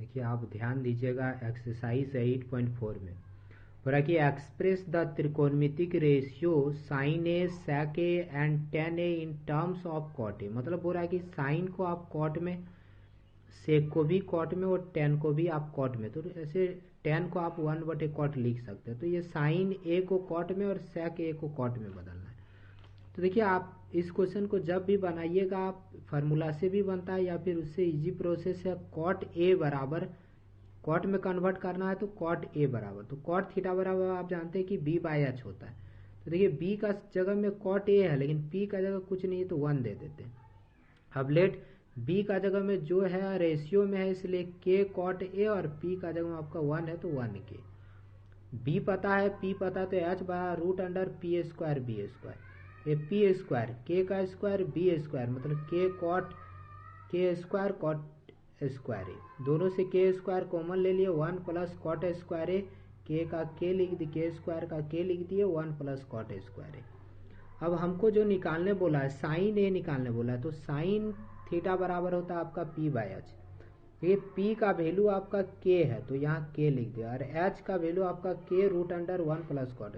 देखिए आप ध्यान दीजिएगा एक्सरसाइज 8.4 में बोला कि एक्सप्रेस द त्रिकोणमितिक ratio sine A sec A and tan A in terms of cot A. मतलब बोल रहा है कि साइन को आप कॉट में, सेक को भी कॉट में और टेन को भी आप कॉट में, तो ऐसे टेन को आप 1/कॉट लिख सकते हैं। तो ये साइन ए को कॉट में और सेक ए को कॉट में बदलना है। तो देखिए आप इस क्वेश्चन को जब भी बनाइएगा आप फार्मूला से भी बनता है या फिर उससे इजी प्रोसेस है। कॉट ए बराबर, कॉट में कन्वर्ट करना है तो कॉट ए बराबर, तो कॉट थीटा बराबर आप जानते हैं कि b/h होता है। तो देखिए b का जगह में कॉट ए है लेकिन p का जगह कुछ नहीं है तो 1 दे देते हैं। अब लेट b का जगह में जो है रेशियो में है इसलिए k कॉट ए और p का जगह में आपका 1 है तो 1k। b पता है, p पता है तो h बराबर √p² b²। ये p² k का स्क्वायर b² मतलब k cot k² cot square A, दोनों से k स्क्वायर कॉमन ले लिए 1 plus cot square A, k का k लिख दिए, k स्क्वायर का k लिख दिए 1 प्लस कॉट स्क्वायर ए। अब हमको जो निकालने बोला है साइन ए निकालने बोला है, तो साइन थीटा बराबर होता है आपका p/h। ये p का वैल्यू आपका k है तो यहाँ k लिख दिया और h का वैल्यू आपका k√1 plus cot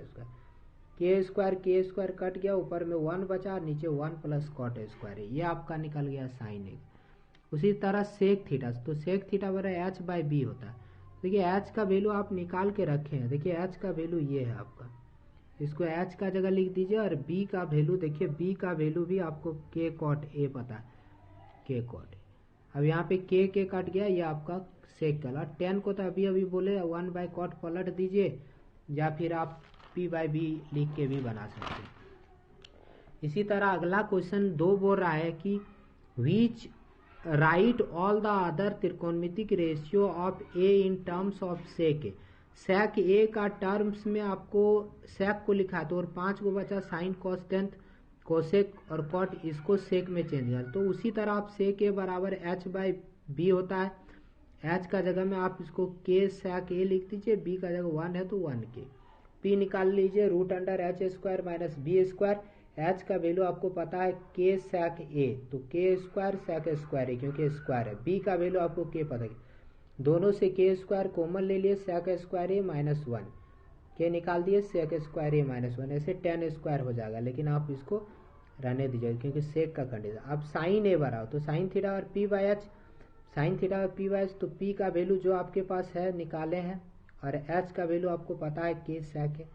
square, k square cut गया, ऊपर में 1 बचा, नीचे 1 प्लस कॉट स्क्वायर है। ये आपका निकल गया साइन ए। उसी तरह सेक थीटा, तो सेक थीटा बराबर h/b होता है। देखिए h का वैल्यू आप निकाल के रखे हैं, देखिए h का वैल्यू ये है आपका, इसको h का जगह लिख दीजिए और b का वैल्यू देखिए, b का वैल्यू भी आपको k कॉट ए पता है, k कॉट ए। अब यहाँ पे k कट गया, ये आपका सेक कला। 10 को तो अभी अभी बोले 1/कॉट पलट दीजिए या फिर आप p/b लिख के भी बना सकते हैं। इसी तरह अगला क्वेश्चन 2 बोल रहा है कि which write all the other त्रिकोणमितिक ratio of A in terms of sec A. Sec A का टर्म्स में आपको सेक को लिखा तो और 5 को बचा साइन कॉस टेन कोसेक और कॉट, इसको सेक में चेंज कर, तो उसी तरह आप सेक ए बराबर h/b होता है। h का जगह में आप इसको k सेक ए लिख दीजिए, b का जगह 1 है तो 1k। p निकाल लीजिए √h² माइनस b²। h का वैल्यू आपको पता है k सेक ए, तो k² सेक स्क्वायर ए क्योंकि स्क्वायर है। b का वैल्यू आपको k पता है, दोनों से k² कॉमन ले लिए, सेक स्क्वायर ए माइनस 1, k निकाल दिए सेक स्क्वायर ए माइनस 1, ऐसे 10 स्क्वायर हो जाएगा, लेकिन आप इसको रहने दीजिए क्योंकि सेक का कंडीशन। अब साइन ए बराबर तो साइन थीटा और p/h, साइन थीटा और p/h, तो p का वैल्यू जो आपके पास है निकाले हैं और h का वैल्यू आपको पता है k सेक है,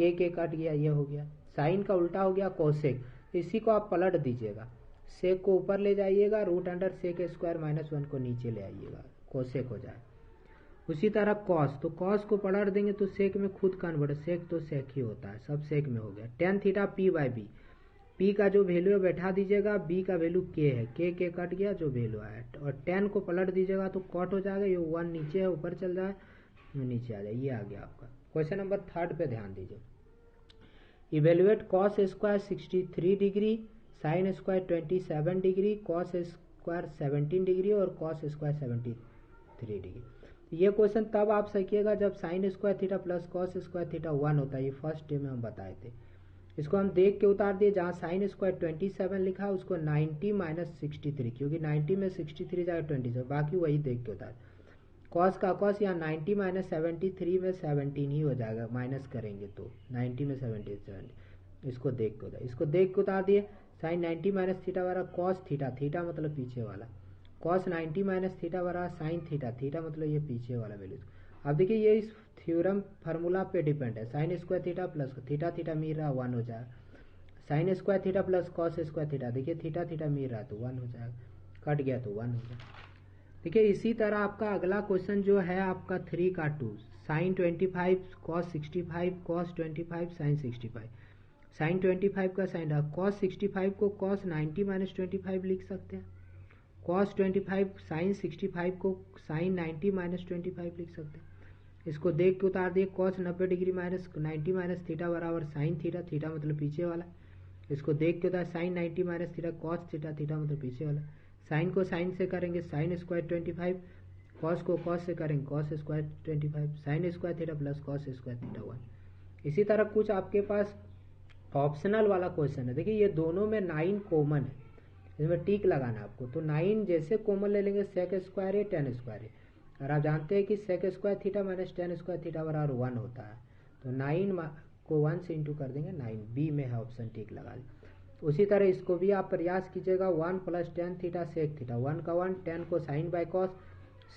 k कट गया, ये हो गया। साइन का उल्टा हो गया कोसेक, इसी को आप पलट दीजिएगा, सेक को ऊपर ले जाइएगा, √sec² माइनस 1 को नीचे ले आइएगा, कोसेक हो जाए। उसी तरह कॉस, तो कॉस को पलट देंगे तो सेक में खुद कन्वर्ट, सेक तो सेक ही होता है, सब सेक में हो गया। टेन थीटा p/b, p का जो वैल्यू है बैठा दीजिएगा, b का वैल्यू k है, k कट गया जो वैल्यू आया, और 10 को पलट दीजिएगा तो कॉट हो जाएगा, ये 1 नीचे है ऊपर चल जाए, नीचे आ जाए, ये आ गया आपका। क्वेश्चन नंबर 3 पे ध्यान दीजिए। Evaluate cos square 63 degree, sine square 27 degree, cos square 17 degree और कॉस स्क्वायर 73 डिग्री। ये क्वेश्चन तब आप सीखिएगा जब sign square theta plus cos square theta 1 होता है, ये फर्स्ट डे में हम बताए थे। इसको हम देख के उतार दिए, जहाँ साइन स्क्वायर 27 लिखा है उसको 90 माइनस 63, क्योंकि 90 में 63 जाएगा 27, बाकी वही देख के उतार। कॉस का कॉस यहाँ 90 माइनस 73 में 17 ही हो जाएगा, माइनस करेंगे तो 90 में 77, इसको देख के उतार, इसको देख के उतार दिए। साइन 90 माइनस थीटा बराबर कॉस थीटा, थीटा मतलब पीछे वाला, कॉस 90 माइनस थीटा बराबर साइन थीटा, थीटा मतलब ये पीछे वाला वैल्यू। अब देखिए ये इस थ्योरम फार्मूला पे डिपेंड है, sine square theta plus theta, theta मिल रहा 1 हो जाएगा, sine square theta plus cos square theta, देखिए थीटा थीटा मिल रहा तो 1 हो जाएगा, कट गया तो 1 हो जाएगा। देखिए इसी तरह आपका अगला क्वेश्चन जो है आपका 3 का 2, sine 25 cos 65 cos 25 sine 65, sine 25 का साइन कॉस 65 को कॉस 90 माइनस 25 लिख सकते हैं, कॉस 25 साइन 65 को साइन 90 माइनस 25 लिख सकते हैं। इसको देख के उतार दिए, cos 90 degree minus 90 minus theta बराबर साइन थीटा, थीटा मतलब पीछे वाला। इसको देख के उतार sine 90 minus theta cos theta, theta मतलब पीछे वाला। साइन को साइन से करेंगे साइन स्क्वायर 25, कॉस को कॉस से करेंगे cos square 25, sine square theta plus cos square theta 1। इसी तरह कुछ आपके पास ऑप्शनल वाला क्वेश्चन है, देखिए ये दोनों में 9 कॉमन है, इसमें टिक लगाना है आपको, तो 9 जैसे कॉमन ले लेंगे सेक स्क्वायर है 10 स्क्वायर है, और आप जानते हैं कि sec square theta minus tan square theta बराबर 1 होता है, तो 9 को 1 से इंटू कर देंगे 9, बी में है ऑप्शन, ठीक लगा ली। उसी तरह इसको भी आप प्रयास कीजिएगा, 1 plus tan theta sec theta, 1 का 1 10 को साइन बाय कॉस,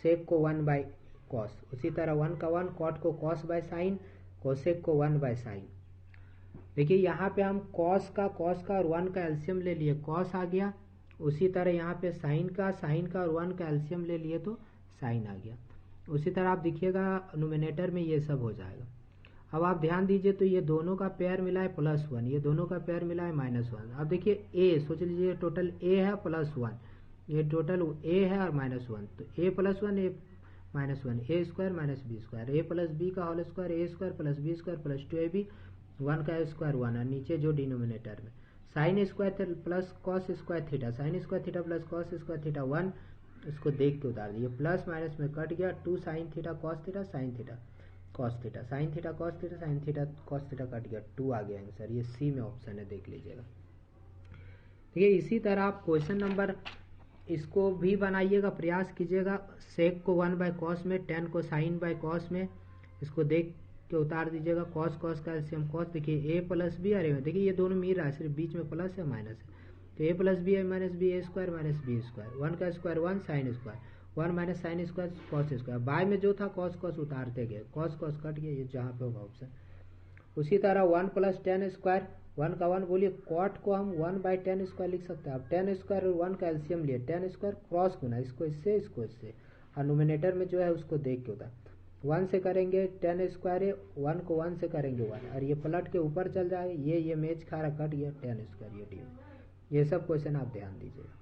सेक को 1 बाय कॉस। उसी तरह 1 का 1 कॉट को कॉस बाय साइन, कोसेक को 1 बाय साइन। देखिए यहाँ पे हम कॉस का और 1 का एल्सियम ले लिए, कॉस आ गया। उसी तरह यहाँ पे साइन का और 1 का एल्सियम ले लिए तो साइन आ गया। उसी तरह आप देखिएगा नोमिनेटर में ये सब हो जाएगा। अब आप ध्यान दीजिए, तो ये दोनों का पेयर मिला है +1, ये दोनों का पेयर मिला है -1। अब देखिए ए, सोच लीजिए टोटल ए है +1, ये टोटल ए है और -1, तो a +1 a -1 a square minus b square, a plus b का whole square a square plus b square plus 2ab, 1 का स्क्वायर 1, और नीचे जो डिनोमिनेटर में sine square plus cos square theta, sign square theta plus cos square theta 1, इसको देख के उतार दिए, प्लस माइनस में कट गया, 2 sine theta cos theta sine theta cos theta, sine theta cos theta sine theta cos theta cut गया, 2 आ गया answer. ये सी में ऑप्शन है, देख लीजिएगा। ठीक है, इसी तरह आप क्वेश्चन नंबर इसको भी बनाइएगा, प्रयास कीजिएगा। सेक को 1 बाय कॉस में, टेन को साइन बाय कॉस में, इसको देख के उतार दीजिएगा। कॉस का एलसीएम कॉस, देखिए a प्लस बी, अरे देखिए ये दोनों मिल रहा है, सिर्फ बीच में प्लस है माइनस है, तो a प्लस बी है minus b, a square minus b square, 1 का square 1 sine square, 1 minus sine square cos square, by में जो था कॉस उतारते गए, कॉस कट गया, ये जहाँ पे होगा ऑप्शन। उसी तरह 1 प्लस टेन स्क्वायर, 1 का 1 बोलिए, कॉट को हम 1 बाई टेन स्क्वायर लिख सकते हैं। अब 10 स्क्वायर और 1 का एलसीएम लिए, 10 स्क्वायर क्रॉस गुना, इसको इससे और नोमिनेटर में जो है उसको देख के होता है, 1 से करेंगे 10 स्क्वायर है, 1 को 1 से करेंगे 1, और ये पलट के ऊपर चल जाए, ये मैच खा रहा, कट गया 10 स्क्वायर, ये डी। ये सब क्वेश्चन आप ध्यान दीजिएगा।